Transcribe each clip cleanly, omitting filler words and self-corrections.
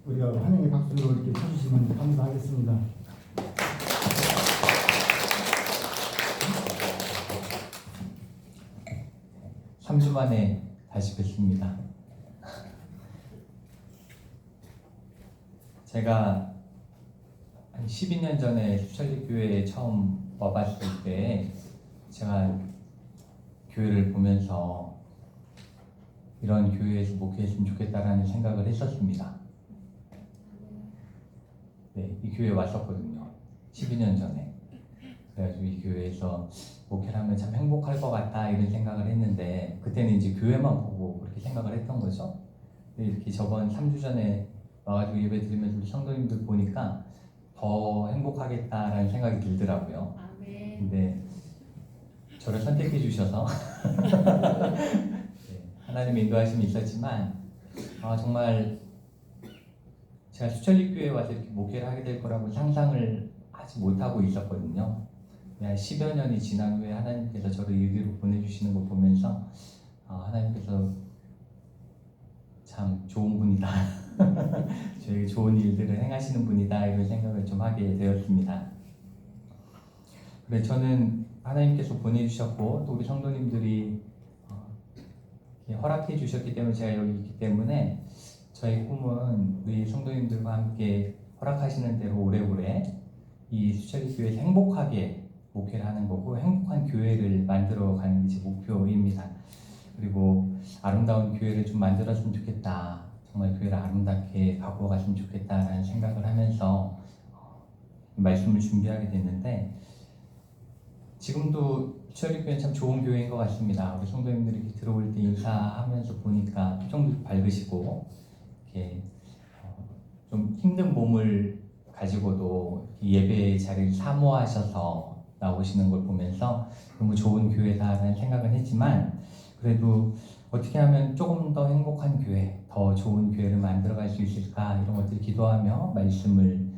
우리가 환영의 박수로 이렇게 쳐주시면 감사하겠습니다. 3주 만에 다시 뵙습니다. 제가 한 12년 전에 수철리교회에 처음 와봤을 때 제가 교회를 보면서 이런 교회에서 목회했으면 좋겠다라는 생각을 했었습니다. 네, 이 교회에 왔었거든요. 12년 전에. 그래가지고 이 교회에서 목회를 하면 참 행복할 것 같다 이런 생각을 했는데 그때는 이제 교회만 보고 그렇게 생각을 했던 거죠. 근데 이렇게 저번 3주 전에 와가지고 예배 드리면서 우리 성도님들 보니까 더 행복하겠다라는 생각이 들더라고요. 아멘. 근데 저를 선택해 주셔서 네, 하나님의 인도하심이 있었지만 정말 제가 수철리교회에 와서 이렇게 목회를 하게 될 거라고 상상을 하지 못하고 있었거든요. 한 10여 년이 지난 후에 하나님께서 저를 여기로 보내주시는 걸 보면서 하나님께서 참 좋은 분이다. 저에게 좋은 일들을 행하시는 분이다. 이런 생각을 좀 하게 되었습니다. 그래 저는 하나님께서 보내주셨고 또 우리 성도님들이 허락해 주셨기 때문에 제가 여기 있기 때문에 저의 꿈은 우리 성도님들과 함께 허락하시는 대로 오래오래 이 수철리교회에서 행복하게 목회를 하는 거고 행복한 교회를 만들어가는 게 제 목표입니다. 그리고 아름다운 교회를 좀 만들었으면 좋겠다. 정말 교회를 아름답게 바꾸어 갔으면 좋겠다라는 생각을 하면서 말씀을 준비하게 됐는데 지금도 수철리교회는 참 좋은 교회인 것 같습니다. 우리 성도님들이 이렇게 들어올 때 인사하면서 보니까 표정도 밝으시고 이렇게 좀 힘든 몸을 가지고도 예배 자리를 사모하셔서 나오시는 걸 보면서 너무 좋은 교회다라는 생각은 했지만 그래도 어떻게 하면 조금 더 행복한 교회, 더 좋은 교회를 만들어갈 수 있을까 이런 것들을 기도하며 말씀을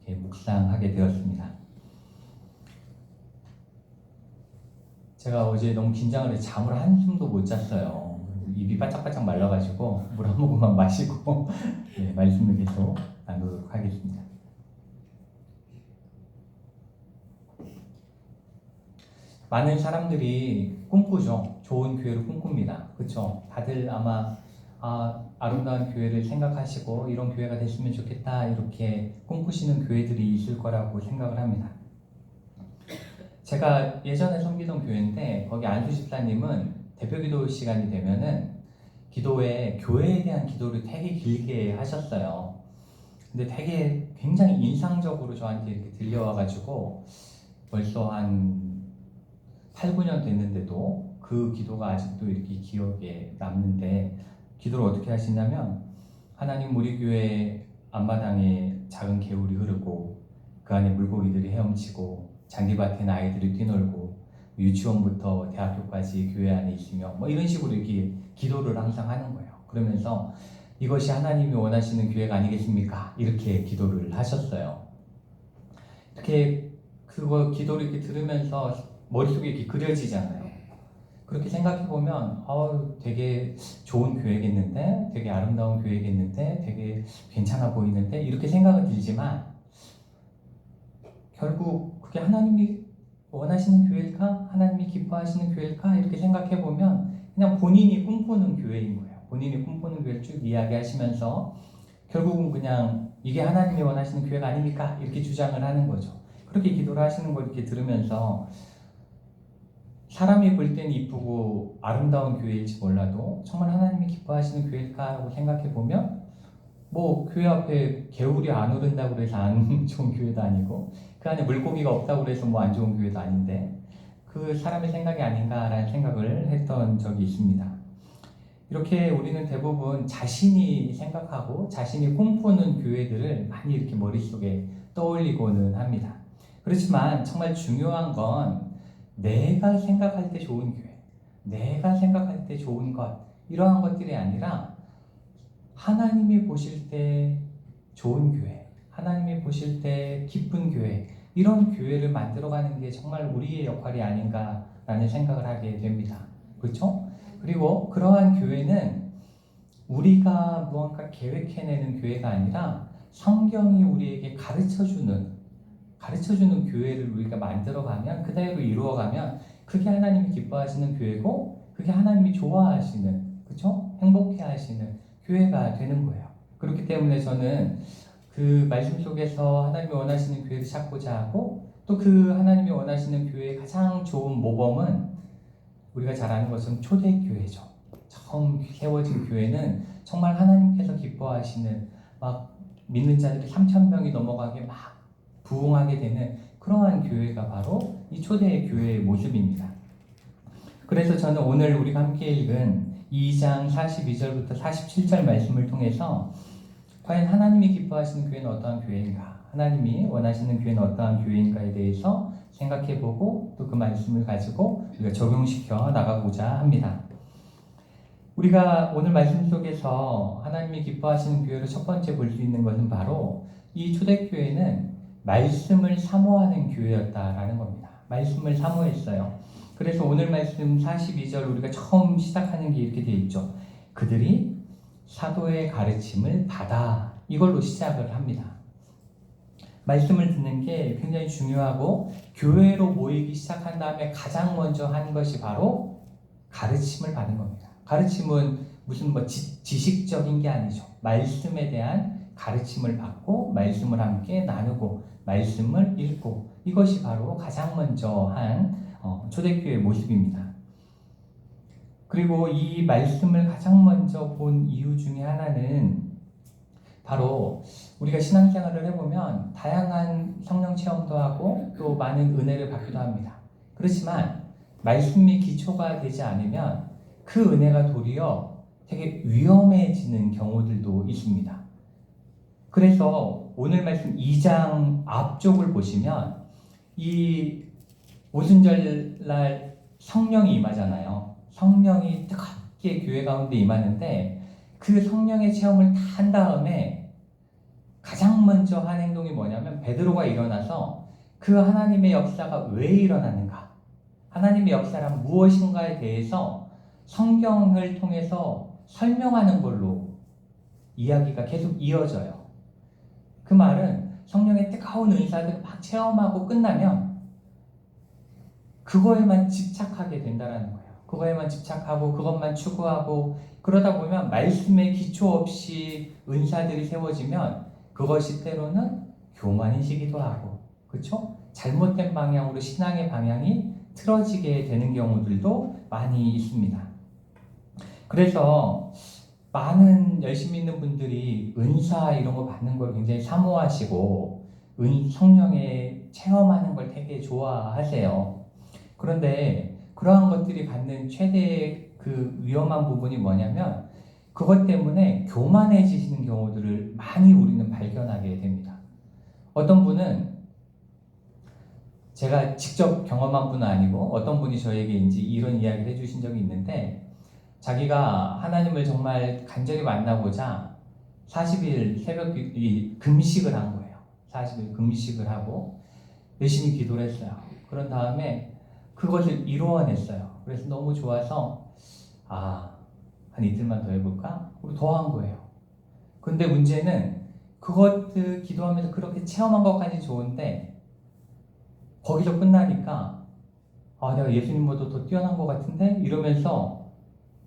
이렇게 묵상하게 되었습니다. 제가 어제 너무 긴장을 해서 잠을 한숨도 못 잤어요. 입이 바짝바짝 말라가지고 물 한 모금만 마시고 네, 말씀을 계속 나누도록 하겠습니다. 많은 사람들이 꿈꾸죠. 좋은 교회를 꿈꿉니다. 그렇죠? 다들 아마 아름다운 교회를 생각하시고 이런 교회가 됐으면 좋겠다 이렇게 꿈꾸시는 교회들이 있을 거라고 생각을 합니다. 제가 예전에 섬기던 교회인데 거기 안수 집사님은 대표기도 시간이 되면은 기도에 교회에 대한 기도를 되게 길게 하셨어요. 근데 되게 굉장히 인상적으로 저한테 이렇게 들려와가지고 벌써 한 8, 9년 됐는데도 그 기도가 아직도 이렇게 기억에 남는데 기도를 어떻게 하시냐면 하나님 우리 교회 앞마당에 작은 개울이 흐르고 그 안에 물고기들이 헤엄치고 잔디밭에 아이들이 뛰놀고 유치원부터 대학교까지 교회 안에 있으며 뭐 이런 식으로 이렇게 기도를 항상 하는 거예요. 그러면서 이것이 하나님이 원하시는 교회가 아니겠습니까? 이렇게 기도를 하셨어요. 이렇게 그거 기도를 이렇게 들으면서 머릿속에 이렇게 그려지잖아요. 그렇게 생각해보면 되게 좋은 교회겠는데 되게 아름다운 교회겠는데 되게 괜찮아 보이는데 이렇게 생각은 들지만 결국 그게 하나님이 원하시는 교회일까? 하나님이 기뻐하시는 교회일까? 이렇게 생각해보면 그냥 본인이 꿈꾸는 교회인 거예요. 본인이 꿈꾸는 교회를 쭉 이야기하시면서 결국은 그냥 이게 하나님이 원하시는 교회가 아닙니까? 이렇게 주장을 하는 거죠. 그렇게 기도를 하시는 걸 이렇게 들으면서 사람이 볼 때는 이쁘고 아름다운 교회일지 몰라도 정말 하나님이 기뻐하시는 교회일까라고 생각해보면 뭐 교회 앞에 개울이 안 흐른다고 해서 안 좋은 교회도 아니고 그 안에 물고기가 없다고 해서 뭐 안 좋은 교회도 아닌데 그 사람의 생각이 아닌가라는 생각을 했던 적이 있습니다. 이렇게 우리는 대부분 자신이 생각하고 자신이 꿈꾸는 교회들을 많이 이렇게 머릿속에 떠올리고는 합니다. 그렇지만 정말 중요한 건 내가 생각할 때 좋은 교회, 내가 생각할 때 좋은 것 이러한 것들이 아니라 하나님이 보실 때 좋은 교회, 하나님이 보실 때 기쁜 교회 이런 교회를 만들어가는 게 정말 우리의 역할이 아닌가라는 생각을 하게 됩니다. 그렇죠? 그리고 그러한 교회는 우리가 무언가 계획해내는 교회가 아니라 성경이 우리에게 가르쳐주는 교회를 우리가 만들어가면, 그대로 이루어가면 그게 하나님이 기뻐하시는 교회고, 그게 하나님이 좋아하시는, 그렇죠? 행복해하시는 교회가 되는 거예요. 그렇기 때문에 저는 그 말씀 속에서 하나님이 원하시는 교회를 찾고자 하고, 또 그 하나님이 원하시는 교회의 가장 좋은 모범은 우리가 잘 아는 것은 초대교회죠. 처음 세워진 교회는 정말 하나님께서 기뻐하시는, 막 믿는 자들이 3,000명이 넘어가게 막 부흥하게 되는 그러한 교회가 바로 이 초대 교회의 모습입니다. 그래서 저는 오늘 우리가 함께 읽은 2장 42절부터 47절 말씀을 통해서 과연 하나님이 기뻐하시는 교회는 어떠한 교회인가, 하나님이 원하시는 교회는 어떠한 교회인가에 대해서 생각해보고, 또 그 말씀을 가지고 우리가 적용시켜 나가고자 합니다. 우리가 오늘 말씀 속에서 하나님이 기뻐하시는 교회로 첫 번째 볼 수 있는 것은 바로 이 초대교회는 말씀을 사모하는 교회였다라는 겁니다. 말씀을 사모했어요. 그래서 오늘 말씀 42절 우리가 처음 시작하는 게 이렇게 되어 있죠. 그들이 사도의 가르침을 받아, 이걸로 시작을 합니다. 말씀을 듣는 게 굉장히 중요하고, 교회로 모이기 시작한 다음에 가장 먼저 한 것이 바로 가르침을 받는 겁니다. 가르침은 무슨 지식적인 게 아니죠. 말씀에 대한 가르침을 받고, 말씀을 함께 나누고, 말씀을 읽고, 이것이 바로 가장 먼저 한 초대교회의 모습입니다. 그리고 이 말씀을 가장 먼저 본 이유 중에 하나는 바로 우리가 신앙생활을 해보면 다양한 성령 체험도 하고 또 많은 은혜를 받기도 합니다. 그렇지만 말씀이 기초가 되지 않으면 그 은혜가 도리어 되게 위험해지는 경우들도 있습니다. 그래서 오늘 말씀 2장 앞쪽을 보시면 이 오순절날 성령이 임하잖아요. 성령이 뜨겁게 교회 가운데 임하는데, 그 성령의 체험을 다 한 다음에 가장 먼저 한 행동이 뭐냐면, 베드로가 일어나서 그 하나님의 역사가 왜 일어나는가, 하나님의 역사란 무엇인가에 대해서 성경을 통해서 설명하는 걸로 이야기가 계속 이어져요. 그 말은 성령의 뜨거운 은사들을 막 체험하고 끝나면 그거에만 집착하게 된다는 거예요. 그거에만 집착하고 그것만 추구하고, 그러다 보면 말씀에 기초 없이 은사들이 세워지면 그것이 때로는 교만이시기도 하고, 그렇죠? 잘못된 방향으로 신앙의 방향이 틀어지게 되는 경우들도 많이 있습니다. 그래서 많은 열심히 있는 분들이 은사 이런 거 받는 걸 굉장히 사모하시고 성령에 체험하는 걸 되게 좋아하세요. 그런데 그러한 것들이 갖는 최대의 그 위험한 부분이 뭐냐면, 그것 때문에 교만해지시는 경우들을 많이 우리는 발견하게 됩니다. 어떤 분은, 제가 직접 경험한 분은 아니고 어떤 분이 저에게 이런 이야기를 해주신 적이 있는데, 자기가 하나님을 정말 간절히 만나고자 40일 새벽 금식을 한 거예요. 40일 금식을 하고 열심히 기도를 했어요. 그런 다음에 그것을 이루어냈어요. 그래서 너무 좋아서 한 이틀만 더 해볼까? 그리고 더 한 거예요. 근데 문제는 그것들 기도하면서 그렇게 체험한 것까지 좋은데, 거기서 끝나니까 내가 예수님보다 더 뛰어난 것 같은데? 이러면서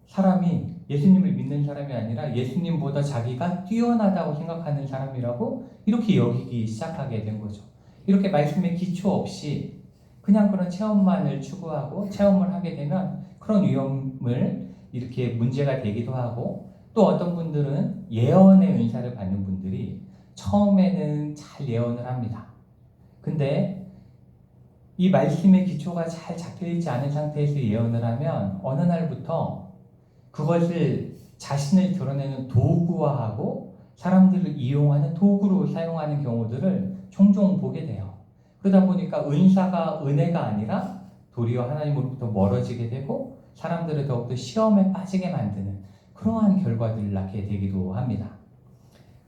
사람이 예수님을 믿는 사람이 아니라 예수님보다 자기가 뛰어나다고 생각하는 사람이라고 이렇게 여기기 시작하게 된 거죠. 이렇게 말씀에 기초 없이 그냥 그런 체험만을 추구하고 체험을 하게 되면 그런 위험을 이렇게 문제가 되기도 하고, 또 어떤 분들은 예언의 은사를 받는 분들이 처음에는 잘 예언을 합니다. 근데 이 말씀의 기초가 잘 잡혀있지 않은 상태에서 예언을 하면 어느 날부터 그것을 자신을 드러내는 도구화하고 사람들을 이용하는 도구로 사용하는 경우들을 종종 보게 돼요. 그러다 보니까 은사가 은혜가 아니라 도리어 하나님으로부터 멀어지게 되고 사람들을 더욱더 시험에 빠지게 만드는 그러한 결과들을 낳게 되기도 합니다.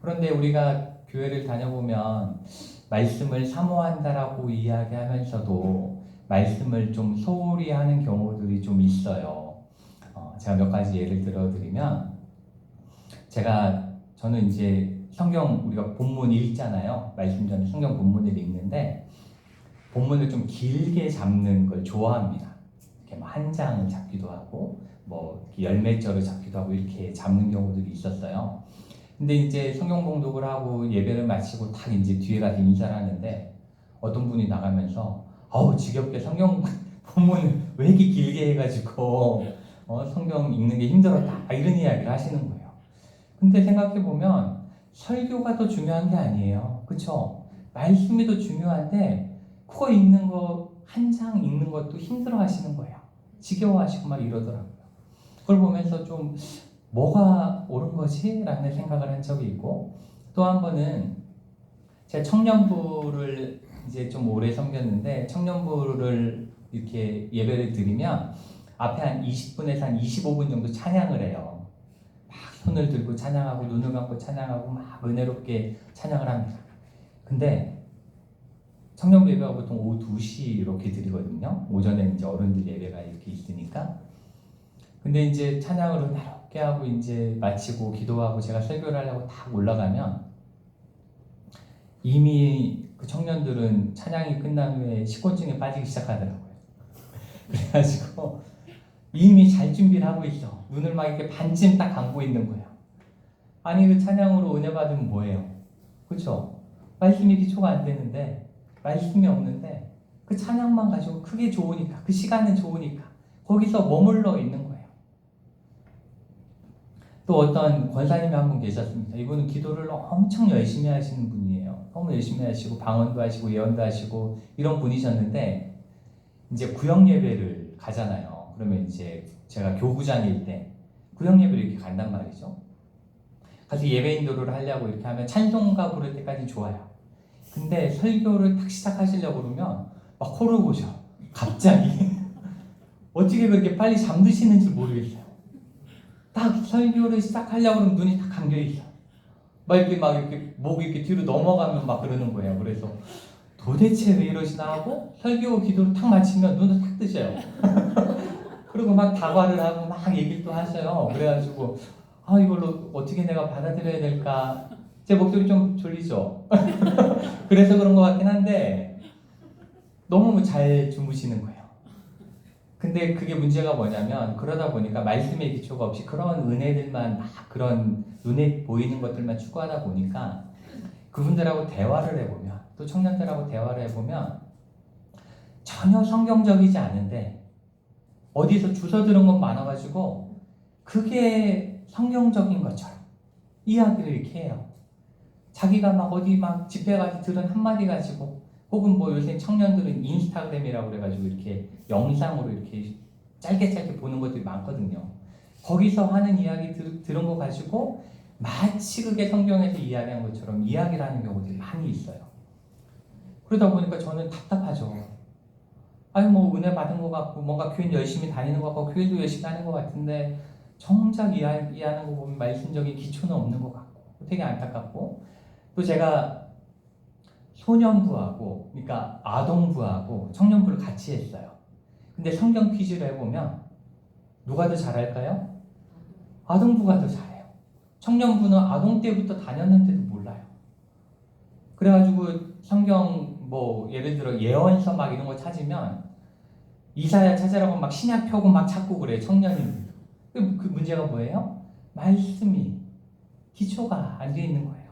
그런데 우리가 교회를 다녀보면 말씀을 사모한다라고 이야기하면서도 말씀을 좀 소홀히 하는 경우들이 좀 있어요. 제가 몇 가지 예를 들어드리면, 저는 이제 성경 우리가 본문 읽잖아요. 말씀 전에 성경 본문을 읽는데 본문을 좀 길게 잡는 걸 좋아합니다. 이렇게 뭐 한 장을 잡기도 하고 뭐 열몇 절을 잡기도 하고 이렇게 잡는 경우들이 있었어요. 근데 이제 성경 봉독을 하고 예배를 마치고 딱 이제 뒤에 가서 인사를 하는데 어떤 분이 나가면서 아우 지겹게 성경 본문을 왜 이렇게 길게 해가지고 성경 읽는 게 힘들었다 이런 이야기를 하시는 거예요. 근데 생각해보면 설교가 더 중요한 게 아니에요. 그쵸? 말씀이 더 중요한데 그거 읽는 거 한 장 읽는 것도 힘들어 하시는 거예요. 지겨워하시고 막 이러더라고요. 그걸 보면서 좀 뭐가 옳은 거지? 라는 생각을 한 적이 있고 또 한 번은 제가 청년부를 이제 좀 오래 섬겼는데 청년부를 이렇게 예배를 드리면 앞에 한 20분에서 한 25분 정도 찬양을 해요. 막 손을 들고 찬양하고 눈을 감고 찬양하고 막 은혜롭게 찬양을 합니다. 근데 청년부 예배가 보통 오후 2시 이렇게 드리거든요. 오전에 이제 어른들 예배가 이렇게 있으니까. 근데 이제 찬양을 은혜롭게 하고 이제 마치고 기도하고 제가 설교를 하려고 딱 올라가면 이미 그 청년들은 찬양이 끝난 후에 식곤증에 빠지기 시작하더라고요. 그래가지고 이미 잘 준비를 하고 있어. 눈을 막 이렇게 반쯤 딱 감고 있는 거예요. 아니 그 찬양으로 은혜 받으면 뭐예요? 그렇죠? 말씀이 기초가 안 되는데 말씀이 없는데 그 찬양만 가지고 크게 좋으니까 그 시간은 좋으니까 거기서 머물러 있는 거예요. 또 어떤 권사님이 한 분 계셨습니다. 이분은 기도를 엄청 열심히 하시는 분이에요. 너무 열심히 하시고 방언도 하시고 예언도 하시고 이런 분이셨는데 이제 구역 예배를 가잖아요. 그러면 이제 제가 교구장일 때 구역 예배를 이렇게 간단 말이죠. 가서 예배 인도를 하려고 이렇게 하면 찬송가 부를 때까지 좋아요. 근데 설교를 딱 시작하시려고 그러면 막 코를 고셔. 갑자기. 어떻게 그렇게 빨리 잠드시는지 모르겠어요. 딱 설교를 시작하려고 그러면 눈이 딱 감겨있어. 막 이렇게 목이 이렇게 뒤로 넘어가면 막 그러는 거예요. 그래서 도대체 왜 이러시나 하고 설교 기도를 탁 마치면 눈을 탁 뜨셔요. 그리고 막 다과를 하고 막 얘기를 또 하셔요. 그래가지고 이걸로 어떻게 내가 받아들여야 될까. 제 목소리 좀 졸리죠? 그래서 그런 것 같긴 한데 너무 잘 주무시는 거예요. 근데 그게 문제가 뭐냐면 그러다 보니까 말씀의 기초가 없이 그런 은혜들만 막 그런 눈에 보이는 것들만 추구하다 보니까 그분들하고 대화를 해보면 또 청년들하고 대화를 해보면 전혀 성경적이지 않은데 어디서 주워 들은 것 많아가지고 그게 성경적인 것처럼 이야기를 이렇게 해요. 자기가 막 어디 막 집회 가서 들은 한마디 가지고 혹은 뭐 요새 청년들은 인스타그램이라고 그래가지고 이렇게 영상으로 이렇게 짧게 보는 것들이 많거든요. 거기서 하는 이야기 들은 거 가지고 마치 그게 성경에서 이야기한 것처럼 이야기를 하는 경우들이 많이 있어요. 그러다 보니까 저는 답답하죠. 아니 뭐 은혜 받은 것 같고 뭔가 교회 열심히 다니는 것 같고 교회도 열심히 하는 것 같은데 정작 이해하는 거 보면 말씀적인 기초는 없는 것 같고 되게 안타깝고 또 제가 소년부하고 그러니까 아동부하고 청년부를 같이 했어요. 근데 성경 퀴즈를 해보면 누가 더 잘할까요? 아동부가 더 잘해요. 청년부는 아동 때부터 다녔는데도 몰라요. 그래가지고 성경 뭐 예를 들어 예언서 막 이런 거 찾으면 이사야 찾으라고 막 신약 펴고 막 찾고 그래요. 청년이. 그 문제가 뭐예요? 말씀이 기초가 안 돼 있는 거예요.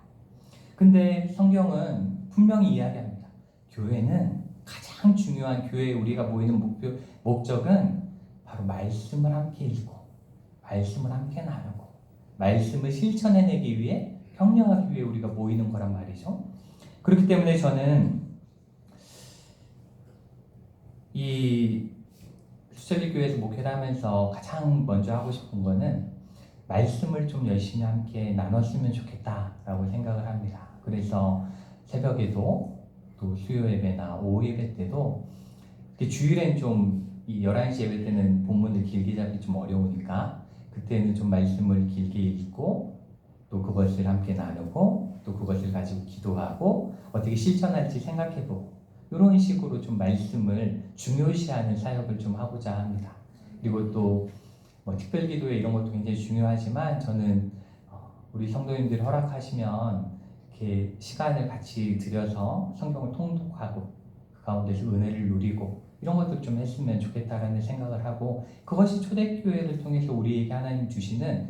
근데 성경은 분명히 이야기합니다. 교회는 가장 중요한 교회에 우리가 모이는 목적은 바로 말씀을 함께 읽고 말씀을 함께 나누고 말씀을 실천해내기 위해 격려하기 위해 우리가 모이는 거란 말이죠. 그렇기 때문에 저는 이 수철리 교회에서 목회를 하면서 가장 먼저 하고 싶은 거는 말씀을 좀 열심히 함께 나눴으면 좋겠다라고 생각을 합니다. 그래서 새벽에도 또 수요 예배나 오후 예배 때도 주일엔 좀 이 11시 예배 때는 본문을 길게 잡기 좀 어려우니까 그때는 좀 말씀을 길게 읽고 또 그것을 함께 나누고 또 그것을 가지고 기도하고 어떻게 실천할지 생각해보고 이런 식으로 좀 말씀을 중요시하는 사역을 좀 하고자 합니다. 그리고 또 뭐 특별기도회 이런 것도 굉장히 중요하지만 저는 우리 성도님들이 허락하시면 이렇게 시간을 같이 들여서 성경을 통독하고 그 가운데서 은혜를 누리고 이런 것들 좀 했으면 좋겠다라는 생각을 하고, 그것이 초대교회를 통해서 우리에게 하나님 주시는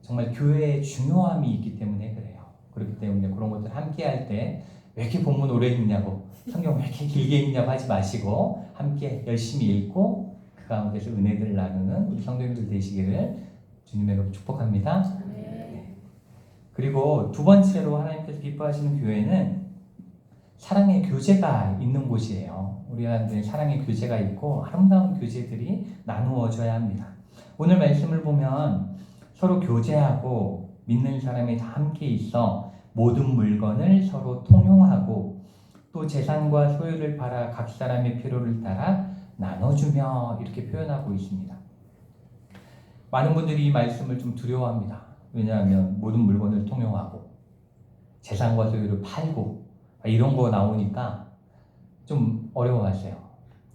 정말 교회의 중요함이 있기 때문에 그래요. 그렇기 때문에 그런 것들 함께 할 때 왜 이렇게 본문 오래 읽냐고, 성경 왜 이렇게 길게 읽냐고 하지 마시고 함께 열심히 읽고 그 가운데서 은혜들을 나누는 우리 성도님들 되시기를 주님의 이름으로 축복합니다. 네. 그리고 두 번째로 하나님께서 기뻐하시는 교회는 사랑의 교제가 있는 곳이에요. 우리 안에 사랑의 교제가 있고 아름다운 교제들이 나누어져야 합니다. 오늘 말씀을 보면 서로 교제하고 믿는 사람이 다 함께 있어 모든 물건을 서로 통용하고 또 재산과 소유를 팔아 각 사람의 필요를 따라 나눠주며 이렇게 표현하고 있습니다. 많은 분들이 이 말씀을 좀 두려워합니다. 왜냐하면 모든 물건을 통용하고 재산과 소유를 팔고 이런 거 나오니까 좀 어려워하세요.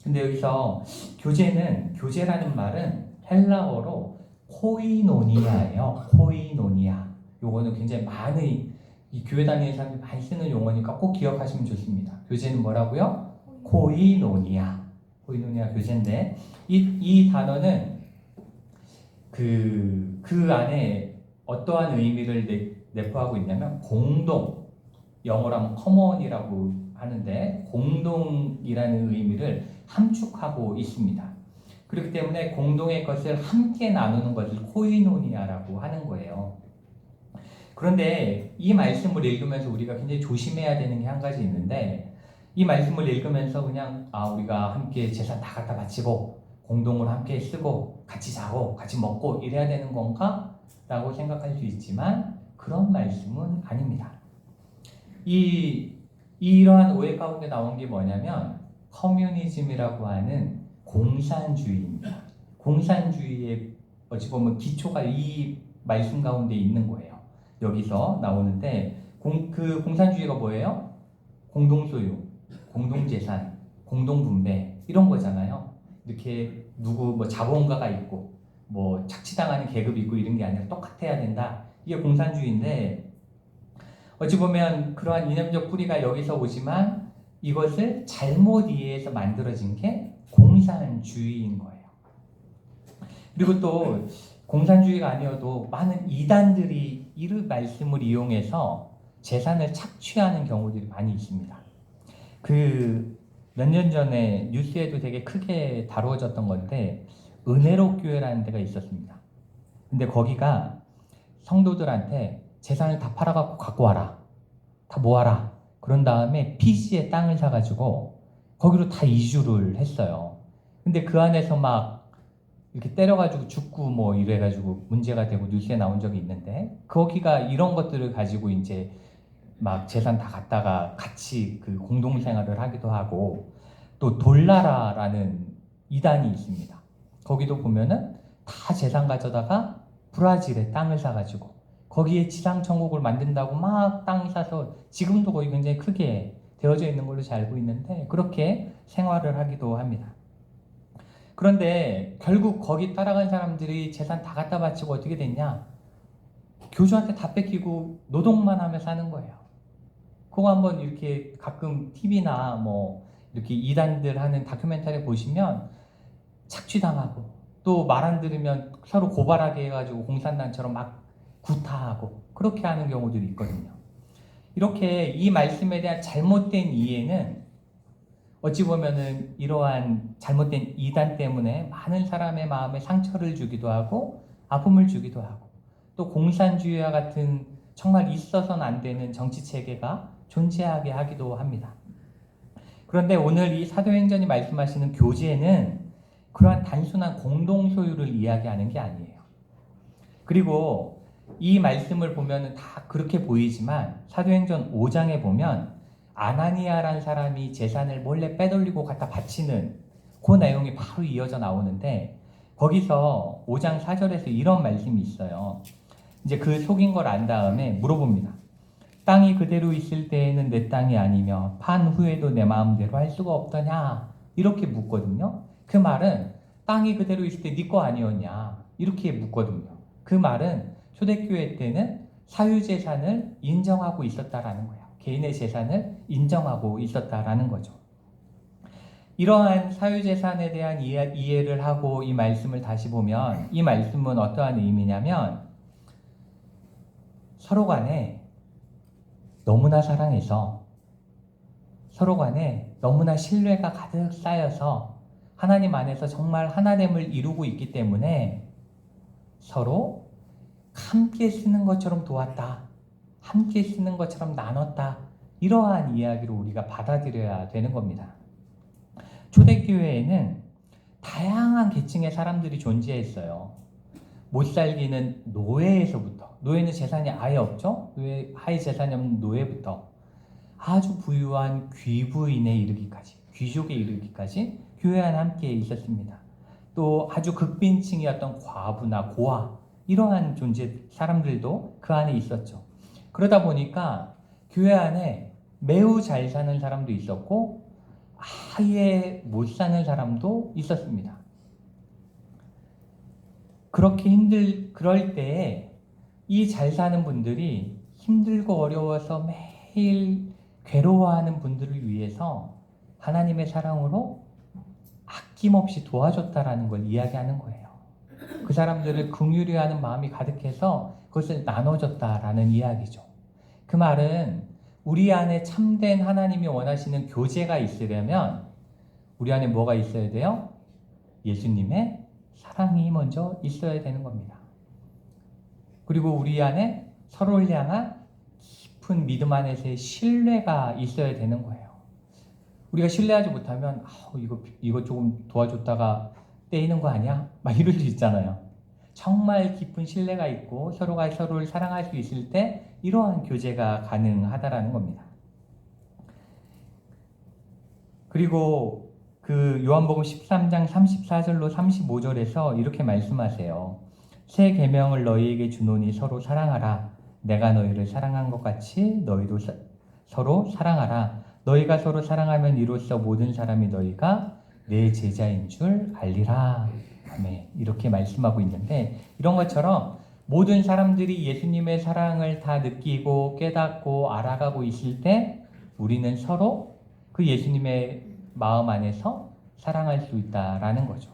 근데 여기서 교제라는 말은 헬라어로 코이노니아예요. 코이노니아. 요거는 굉장히 많은 이 교회 다니는 사람들이 많이 쓰는 용어니까 꼭 기억하시면 좋습니다. 교제는 뭐라고요? 코이노니아. 코이노니아 교제인데 이 단어는 그 안에 어떠한 의미를 내포하고 있냐면 공동, 영어로 하면 common이라고 하는데 공동이라는 의미를 함축하고 있습니다. 그렇기 때문에 공동의 것을 함께 나누는 것을 코이노니아라고 하는 거예요. 그런데 이 말씀을 읽으면서 우리가 굉장히 조심해야 되는 게 한 가지 있는데, 이 말씀을 읽으면서 그냥 우리가 함께 재산 다 갖다 바치고 공동으로 함께 쓰고 같이 자고 같이 먹고 이래야 되는 건가? 라고 생각할 수 있지만 그런 말씀은 아닙니다. 이러한 오해 가운데 나온 게 뭐냐면 커뮤니즘이라고 하는 공산주의입니다. 공산주의의 어찌 보면 기초가 이 말씀 가운데 있는 거예요. 여기서 나오는데 그 공산주의가 뭐예요? 공동소유, 공동재산, 공동분배 이런 거잖아요. 이렇게 누구 자본가가 있고 착취당하는 계급이 있고 이런 게 아니라 똑같아야 된다. 이게 공산주의인데 어찌 보면 그러한 이념적 뿌리가 여기서 오지만 이것을 잘못 이해해서 만들어진 게 공산주의인 거예요. 그리고 또 공산주의가 아니어도 많은 이단들이 이 말씀을 이용해서 재산을 착취하는 경우들이 많이 있습니다. 몇 년 전에 뉴스에도 되게 크게 다루어졌던 건데 은혜로 교회라는 데가 있었습니다. 근데 거기가 성도들한테 재산을 다 팔아갖고 갖고 와라. 다 모아라. 그런 다음에 피시에 땅을 사가지고 거기로 다 이주를 했어요. 근데 그 안에서 막 이렇게 때려가지고 죽고 이래가지고 문제가 되고 뉴스에 나온 적이 있는데, 거기가 이런 것들을 가지고 이제 막 재산 다 갖다가 같이 그 공동생활을 하기도 하고, 또 돌나라라는 이단이 있습니다. 거기도 보면은 다 재산 가져다가 브라질에 땅을 사가지고 거기에 지상천국을 만든다고 막 땅 사서 지금도 거기 굉장히 크게 되어져 있는 걸로 잘 알고 있는데 그렇게 생활을 하기도 합니다. 그런데 결국 거기 따라간 사람들이 재산 다 갖다 바치고 어떻게 됐냐? 교주한테 다 뺏기고 노동만 하며 사는 거예요. 그거 한번 이렇게 가끔 TV나 이렇게 이단들 하는 다큐멘터리 보시면 착취당하고 또 말 안 들으면 서로 고발하게 해가지고 공산당처럼 막 구타하고 그렇게 하는 경우들이 있거든요. 이렇게 이 말씀에 대한 잘못된 이해는 어찌 보면은 이러한 잘못된 이단 때문에 많은 사람의 마음에 상처를 주기도 하고 아픔을 주기도 하고, 또 공산주의와 같은 정말 있어서는 안 되는 정치 체계가 존재하게 하기도 합니다. 그런데 오늘 이 사도행전이 말씀하시는 교제는 그러한 단순한 공동소유를 이야기하는 게 아니에요. 그리고 이 말씀을 보면 다 그렇게 보이지만 사도행전 5장에 보면 아나니아라는 사람이 재산을 몰래 빼돌리고 갖다 바치는 그 내용이 바로 이어져 나오는데, 거기서 5장 4절에서 이런 말씀이 있어요. 이제 그 속인 걸 안 다음에 물어봅니다. 땅이 그대로 있을 때에는 내 땅이 아니며 판 후에도 내 마음대로 할 수가 없더냐? 이렇게 묻거든요. 그 말은 땅이 그대로 있을 때 네 거 아니었냐? 이렇게 묻거든요. 그 말은 초대교회 때는 사유재산을 인정하고 있었다라는 거예요. 개인의 재산을 인정하고 있었다라는 거죠. 이러한 사유재산에 대한 이해를 하고 이 말씀을 다시 보면 이 말씀은 어떠한 의미냐면 서로 간에 너무나 사랑해서 서로 간에 너무나 신뢰가 가득 쌓여서 하나님 안에서 정말 하나됨을 이루고 있기 때문에 서로 함께 쓰는 것처럼 도왔다. 함께 쓰는 것처럼 나눴다. 이러한 이야기로 우리가 받아들여야 되는 겁니다. 초대교회에는 다양한 계층의 사람들이 존재했어요. 못 살기는 노예에서부터, 노예는 재산이 아예 없죠? 아예 재산이 없는 노예부터 아주 부유한 귀부인에 이르기까지, 귀족에 이르기까지 교회 안에 함께 있었습니다. 또 아주 극빈층이었던 과부나 고아, 이러한 존재 사람들도 그 안에 있었죠. 그러다 보니까 교회 안에 매우 잘 사는 사람도 있었고 아예 못 사는 사람도 있었습니다. 그럴 때에 이 잘 사는 분들이 힘들고 어려워서 매일 괴로워하는 분들을 위해서 하나님의 사랑으로 아낌없이 도와줬다라는 걸 이야기하는 거예요. 그 사람들을 긍휼히 하는 마음이 가득해서 그것을 나눠줬다라는 이야기죠. 그 말은 우리 안에 참된 하나님이 원하시는 교제가 있으려면 우리 안에 뭐가 있어야 돼요? 예수님의 사랑이 먼저 있어야 되는 겁니다. 그리고 우리 안에 서로를 향한 깊은 믿음 안에서의 신뢰가 있어야 되는 거예요. 우리가 신뢰하지 못하면 이거 조금 도와줬다가 떼이는 거 아니야? 막 이럴 수 있잖아요. 정말 깊은 신뢰가 있고 서로가 서로를 사랑할 수 있을 때 이러한 교제가 가능하다라는 겁니다. 그리고 그 요한복음 13장 34절로 35절에서 이렇게 말씀하세요. 새 계명을 너희에게 주노니 서로 사랑하라. 내가 너희를 사랑한 것 같이 너희도 서로 사랑하라. 너희가 서로 사랑하면 이로써 모든 사람이 너희가 내 제자인 줄 알리라. 아멘. 이렇게 말씀하고 있는데 이런 것처럼 모든 사람들이 예수님의 사랑을 다 느끼고 깨닫고 알아가고 있을 때 우리는 서로 그 예수님의 마음 안에서 사랑할 수 있다라는 거죠.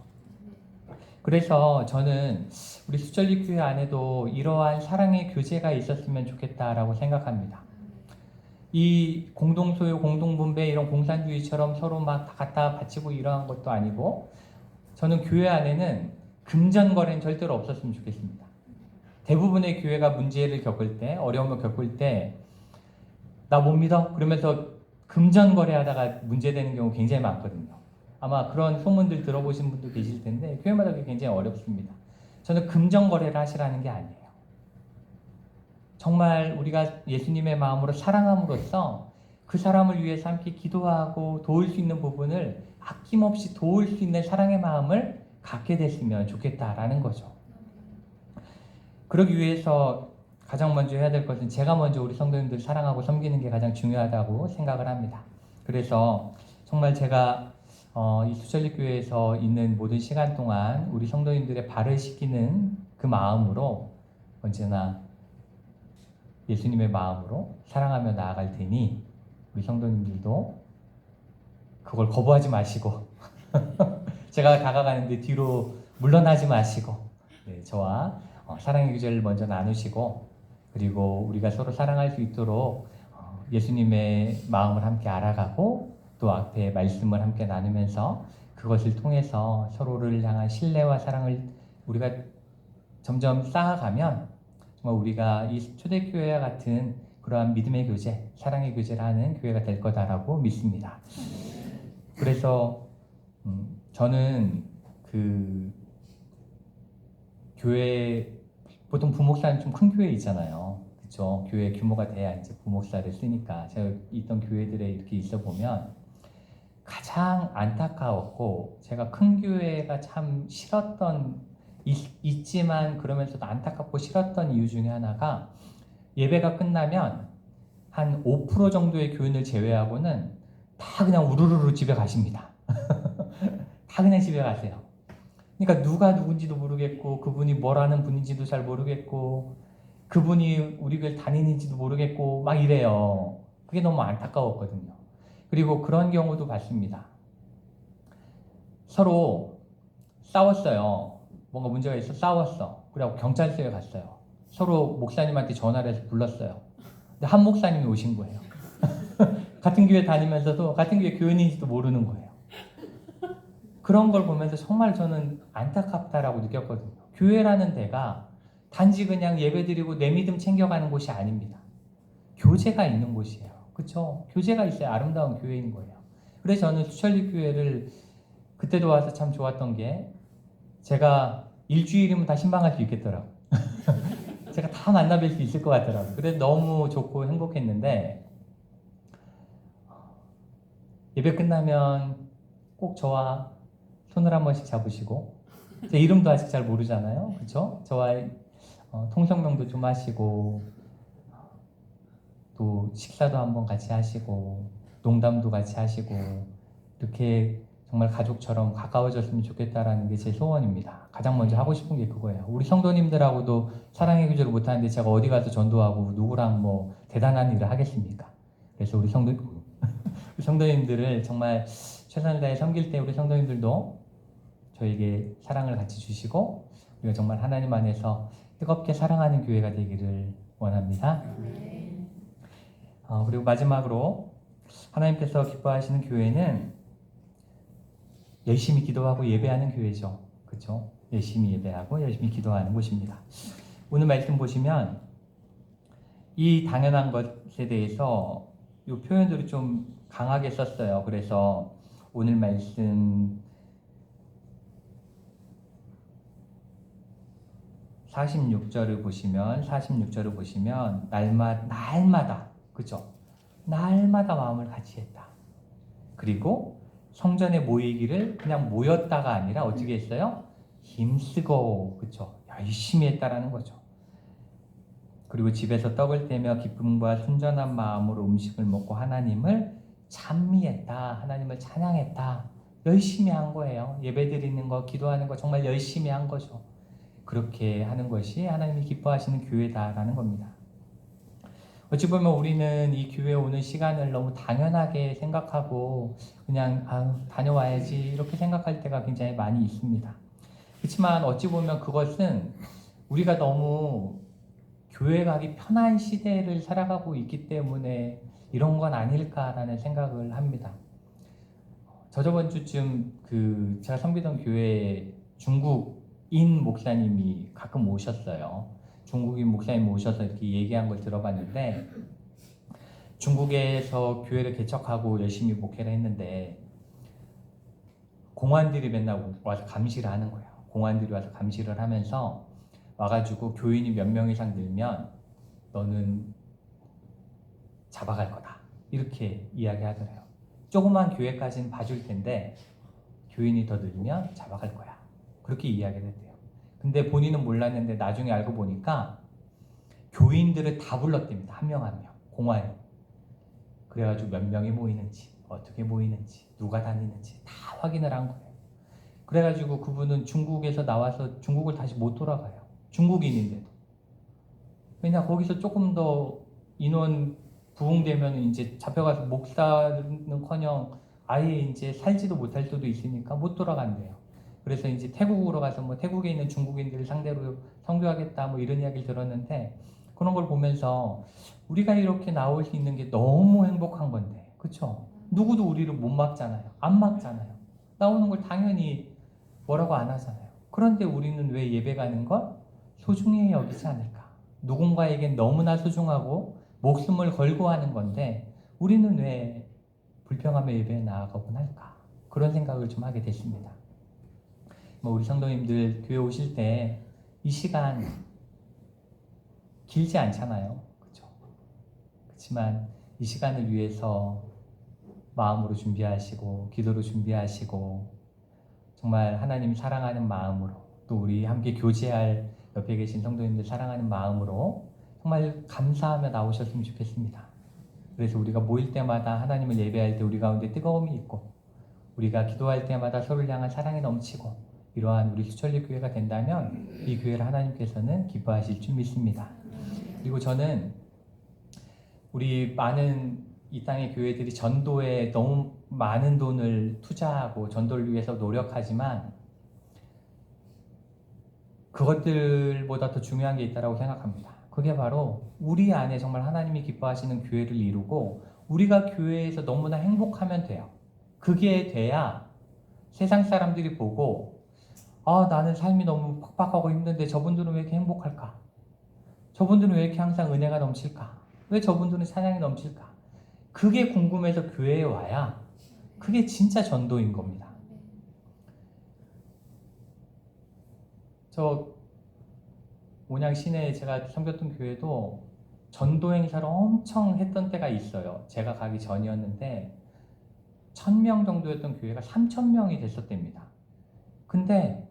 그래서 저는 우리 수절리 교회 안에도 이러한 사랑의 교제가 있었으면 좋겠다라고 생각합니다. 이 공동소유, 공동분배 이런 공산주의처럼 서로 막 다 갖다 바치고 이러한 것도 아니고 저는 교회 안에는 금전거래는 절대로 없었으면 좋겠습니다. 대부분의 교회가 문제를 겪을 때, 어려움을 겪을 때 나 못 믿어? 그러면서 금전거래하다가 문제되는 경우 굉장히 많거든요. 아마 그런 소문들 들어보신 분도 계실 텐데 교회마다 그게 굉장히 어렵습니다. 저는 금전거래를 하시라는 게 아니에요. 정말 우리가 예수님의 마음으로 사랑함으로써 그 사람을 위해서 함께 기도하고 도울 수 있는 부분을 아낌없이 도울 수 있는 사랑의 마음을 갖게 됐으면 좋겠다라는 거죠. 그러기 위해서 가장 먼저 해야 될 것은 제가 먼저 우리 성도님들 사랑하고 섬기는 게 가장 중요하다고 생각을 합니다. 그래서 정말 제가 이 수철리 교회에서 있는 모든 시간 동안 우리 성도님들의 발을 씻기는 그 마음으로 언제나 예수님의 마음으로 사랑하며 나아갈 테니 우리 성도님들도 그걸 거부하지 마시고 제가 다가가는데 뒤로 물러나지 마시고 저와 사랑의 교제를 먼저 나누시고 그리고 우리가 서로 사랑할 수 있도록 예수님의 마음을 함께 알아가고 또 앞에 말씀을 함께 나누면서 그것을 통해서 서로를 향한 신뢰와 사랑을 우리가 점점 쌓아가면 정말 우리가 이 초대교회와 같은 그러한 믿음의 교제, 사랑의 교제를 하는 교회가 될 거다라고 믿습니다. 그래서 저는 그 교회 보통 부목사는 좀 큰 교회 있잖아요. 그렇죠? 교회 규모가 돼야 이제 부목사를 쓰니까 제가 있던 교회들에 이렇게 있어 보면 가장 안타까웠고 제가 큰 교회가 참 싫었던 있지만 그러면서도 안타깝고 싫었던 이유 중에 하나가 예배가 끝나면 한 5% 정도의 교인을 제외하고는 다 그냥 우르르르 집에 가십니다. 다 그냥 집에 가세요. 그러니까 누가 누군지도 모르겠고 그분이 뭘 하는 분인지도 잘 모르겠고 그분이 우리 교회 다니는지도 모르겠고 막 이래요. 그게 너무 안타까웠거든요. 그리고 그런 경우도 봤습니다. 서로 싸웠어요. 뭔가 문제가 있어 싸웠어. 그래갖고 경찰서에 갔어요. 서로 목사님한테 전화를 해서 불렀어요. 근데 한 목사님이 오신 거예요. 같은 교회 다니면서도 같은 교회 교인인지도 모르는 거예요. 그런 걸 보면서 정말 저는 안타깝다라고 느꼈거든요. 교회라는 데가 단지 그냥 예배드리고 내 믿음 챙겨가는 곳이 아닙니다. 교제가 있는 곳이에요. 그렇죠? 교제가 있어야 아름다운 교회인 거예요. 그래서 저는 수철리 교회를 그때도 와서 참 좋았던 게 제가 일주일이면 다 신방할 수 있겠더라고요. 제가 다 만나뵐 수 있을 것 같더라고요. 그래서 너무 좋고 행복했는데 예배 끝나면 꼭 저와 손을 한 번씩 잡으시고 제 이름도 아직 잘 모르잖아요. 그렇죠? 저와 통성명도 좀 하시고 또 식사도 한번 같이 하시고 농담도 같이 하시고 이렇게 정말 가족처럼 가까워졌으면 좋겠다라는 게 제 소원입니다. 가장 먼저 하고 싶은 게 그거예요. 우리 성도님들하고도 사랑의 교제를 못하는데 제가 어디 가서 전도하고 누구랑 뭐 대단한 일을 하겠습니까? 그래서 우리 성도님들을 정말 최선을 다해 섬길 때 우리 성도님들도 저에게 사랑을 같이 주시고 우리가 정말 하나님 안에서 뜨겁게 사랑하는 교회가 되기를 원합니다. 그리고 마지막으로 하나님께서 기뻐하시는 교회는 열심히 기도하고 예배하는 교회죠. 그렇죠? 열심히 예배하고 열심히 기도하는 곳입니다. 오늘 말씀 보시면 이 당연한 것에 대해서 이 표현들을 좀 강하게 썼어요. 그래서 오늘 말씀 46절을 보시면 날마다 그죠? 날마다 마음을 같이 했다. 그리고 성전에 모이기를 그냥 모였다가 아니라 어떻게 했어요? 힘쓰고 그죠? 열심히 했다라는 거죠. 그리고 집에서 떡을 떼며 기쁨과 순전한 마음으로 음식을 먹고 하나님을 찬미했다. 하나님을 찬양했다. 열심히 한 거예요. 예배드리는 거, 기도하는 거 정말 열심히 한 거죠. 그렇게 하는 것이 하나님이 기뻐하시는 교회다라는 겁니다. 어찌 보면 우리는 이 교회에 오는 시간을 너무 당연하게 생각하고 그냥 다녀와야지 이렇게 생각할 때가 굉장히 많이 있습니다. 그렇지만 어찌 보면 그것은 우리가 너무 교회 가기 편한 시대를 살아가고 있기 때문에 이런 건 아닐까라는 생각을 합니다. 저번 주쯤 제가 섬기던 교회에 중국인 목사님이 가끔 오셨어요. 중국인 목사님 오셔서 이렇게 얘기한 걸 들어봤는데 중국에서 교회를 개척하고 열심히 목회를 했는데 공안들이 맨날 와서 감시를 하는 거예요. 공안들이 와서 감시를 하면서 와가지고 교인이 몇 명 이상 늘면 너는 잡아갈 거다. 이렇게 이야기하더래요. 조그만 교회까지는 봐줄 텐데 교인이 더 늘면 잡아갈 거야. 그렇게 이야기를 했대요. 근데 본인은 몰랐는데 나중에 알고 보니까 교인들을 다 불렀답니다. 한 명 한 명. 공안이. 그래가지고 몇 명이 모이는지 어떻게 모이는지 누가 다니는지 다 확인을 한 거예요. 그래가지고 그분은 중국에서 나와서 중국을 다시 못 돌아가요. 중국인인데도. 왜냐 거기서 조금 더 인원 부흥되면 이제 잡혀가서 목사는커녕 아예 이제 살지도 못할 수도 있으니까 못 돌아간대요. 그래서 이제 태국으로 가서 뭐 태국에 있는 중국인들을 상대로 선교하겠다 뭐 이런 이야기를 들었는데 그런 걸 보면서 우리가 이렇게 나올 수 있는 게 너무 행복한 건데 그쵸? 누구도 우리를 못 막잖아요. 안 막잖아요. 나오는 걸 당연히 뭐라고 안 하잖아요. 그런데 우리는 왜 예배 가는 걸 소중히 여기지 않을까? 누군가에겐 너무나 소중하고 목숨을 걸고 하는 건데 우리는 왜 불평하며 예배에 나아가곤 할까? 그런 생각을 좀 하게 됐습니다. 우리 성도님들 교회 오실 때 이 시간 길지 않잖아요. 그렇죠? 그렇지만 이 시간을 위해서 마음으로 준비하시고 기도로 준비하시고 정말 하나님 사랑하는 마음으로 또 우리 함께 교제할 옆에 계신 성도님들 사랑하는 마음으로 정말 감사하며 나오셨으면 좋겠습니다. 그래서 우리가 모일 때마다 하나님을 예배할 때 우리 가운데 뜨거움이 있고 우리가 기도할 때마다 서로를 향한 사랑이 넘치고 이러한 우리 수철리 교회가 된다면 이 교회를 하나님께서는 기뻐하실 줄 믿습니다. 그리고 저는 우리 많은 이 땅의 교회들이 전도에 너무 많은 돈을 투자하고 전도를 위해서 노력하지만 그것들보다 더 중요한 게 있다고 생각합니다. 그게 바로 우리 안에 정말 하나님이 기뻐하시는 교회를 이루고 우리가 교회에서 너무나 행복하면 돼요. 그게 돼야 세상 사람들이 보고 나는 삶이 너무 팍팍하고 힘든데 저분들은 왜 이렇게 행복할까? 저분들은 왜 이렇게 항상 은혜가 넘칠까? 왜 저분들은 찬양이 넘칠까? 그게 궁금해서 교회에 와야 그게 진짜 전도인 겁니다. 저 온양 시내에 제가 섬겼던 교회도 전도 행사를 엄청 했던 때가 있어요. 제가 가기 전이었는데 1000명 정도였던 교회가 3000명이 됐었답니다. 근데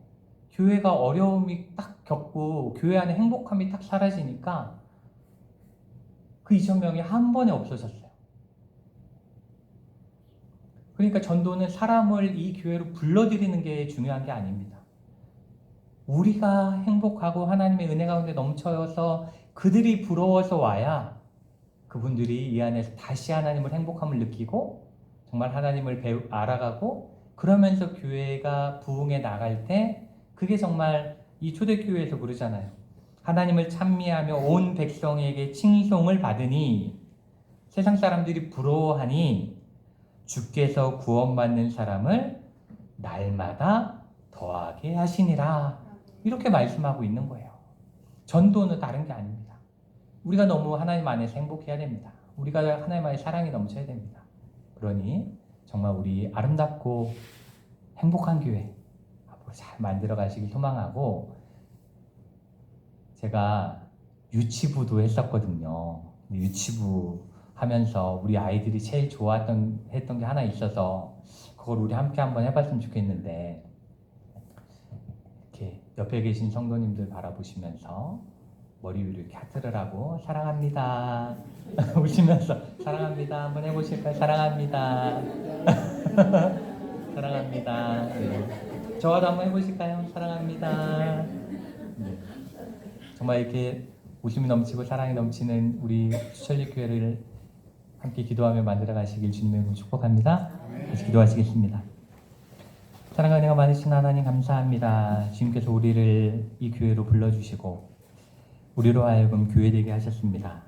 교회가 어려움이 딱 겪고 교회 안에 행복함이 딱 사라지니까 그 2000명이 한 번에 없어졌어요. 그러니까 전도는 사람을 이 교회로 불러들이는 게 중요한 게 아닙니다. 우리가 행복하고 하나님의 은혜 가운데 넘쳐서 그들이 부러워서 와야 그분들이 이 안에서 다시 하나님을 행복함을 느끼고 정말 하나님을 알아가고 그러면서 교회가 부흥해 나갈 때 그게 정말 이 초대교회에서 그러잖아요. 하나님을 찬미하며 온 백성에게 칭송을 받으니 세상 사람들이 부러워하니 주께서 구원받는 사람을 날마다 더하게 하시니라. 이렇게 말씀하고 있는 거예요. 전도는 다른 게 아닙니다. 우리가 너무 하나님 안에서 행복해야 됩니다. 우리가 하나님 안에 사랑이 넘쳐야 됩니다. 그러니 정말 우리 아름답고 행복한 교회 앞으로 잘 만들어 가시길 소망하고, 제가 유치부도 했었거든요. 유치부 하면서 우리 아이들이 제일 했던 게 하나 있어서 그걸 우리 함께 한번 해봤으면 좋겠는데, 이렇게 옆에 계신 성도님들 바라보시면서 머리 위로 이렇게 하트를 하고 사랑합니다 웃으면서 사랑합니다 한번 해보실까요? 사랑합니다 사랑합니다. 네. 저와도 한번 해보실까요? 사랑합니다. 네. 정말 이렇게 웃음이 넘치고 사랑이 넘치는 우리 수철리 교회를 함께 기도하며 만들어 가시길 주님의 이름으로 축복합니다. 다시 기도하시겠습니다. 사랑과 은혜가 많으신 하나님 감사합니다. 주님께서 우리를 이 교회로 불러주시고 우리로 하여금 교회되게 하셨습니다.